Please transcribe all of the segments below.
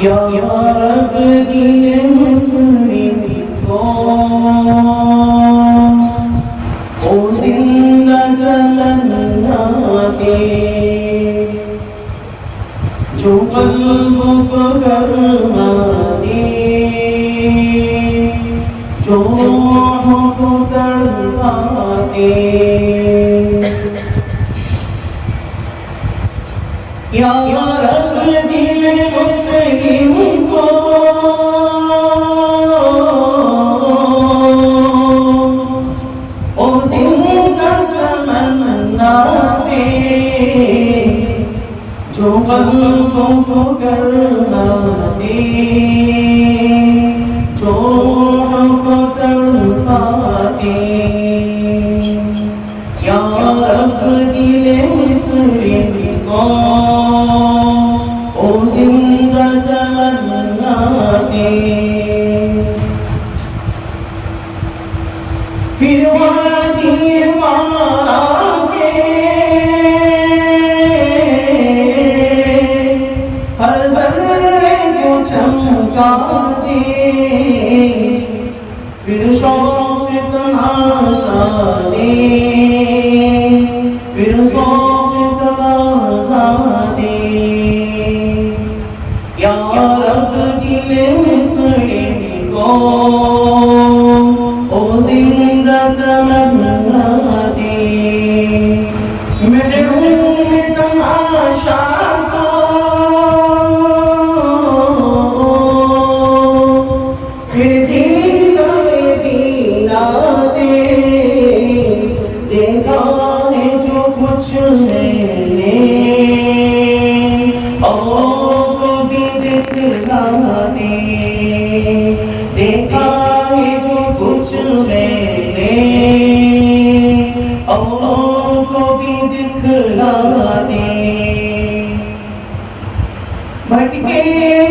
یا رب دل مسلم کو او زندہ تمنا دے، جو قلب کو گرما دے، جو روح کو تڑپا دے۔ یا رب دل مسلم کو او زندہ تمنا دے، جو قلب کو گرما دے، جو روح کو تڑپا دے۔ یا رب دل مسلم کو او زندہ تمنا دے، پھر وادی مارا کے ہر ذرے کو چمکا دے، پھر شوق تماشا دے، پھر شوق تماشا دے۔ یا رب دل مسلم کو او زندہ تمنا دے، میرے روح میں تماشا کو پھر دیدار بینا دے، دیکھا ہے جو کچھ میں نے اوروں کو بھی دکھلا دے، دیکھا ہے جو کچھ میں نے اوروں کو بھی دکھلا دے۔ بھٹکے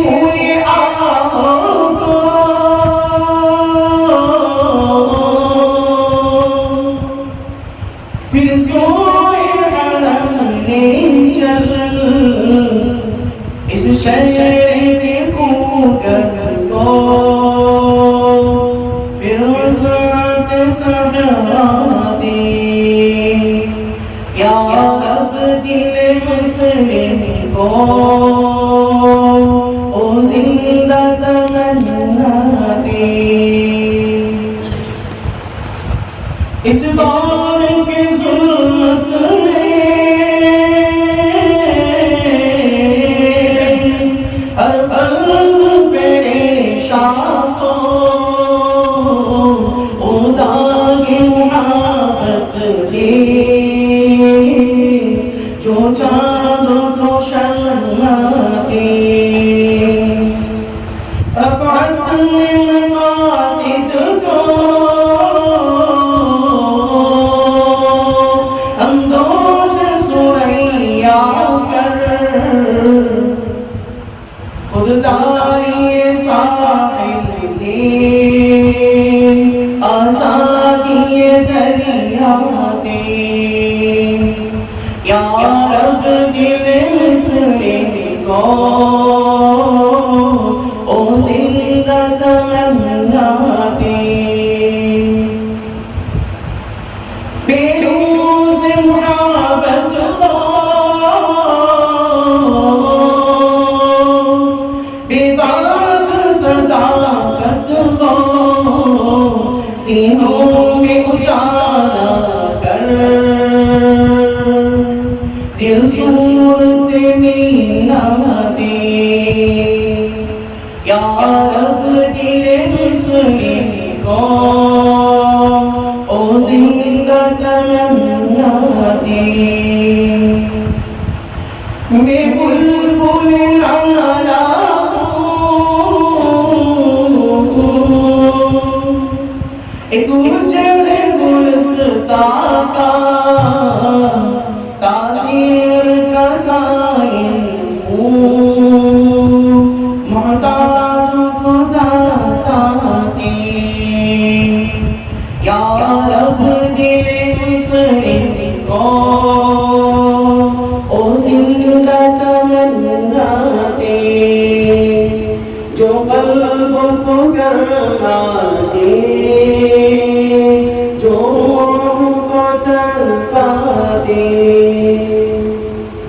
ہوئے آہوں کو پھر سوئے حرم لے چل، اس شہر کے کوگر کو پھر وسعت صحرا دے۔ یا رب دل مسلم کو او زندہ تمنا دے، اس دور کے ظلمت میں ہر قلب پریشان کو او داغ محبت دے، جو چاند کو شرما دے، رفعت من مقاصد کو ہمدوش سریا کر، خودداری ساحل دے، آزادی دریا دے۔ یا رب دل مسلم کو او زندہ تمنا دے، بے روز محبت ہو، بے باغ صداقت ہو، سینوں میں اجالا کر، دل صورت مینا دے۔ یا رب دل مسلم کو او زندہ تمنا دے، میں بلبل لالا ایک اجڑ گلستان کا تاثیر کا سائل ہوں، محتاج جو قلب کو گرمائے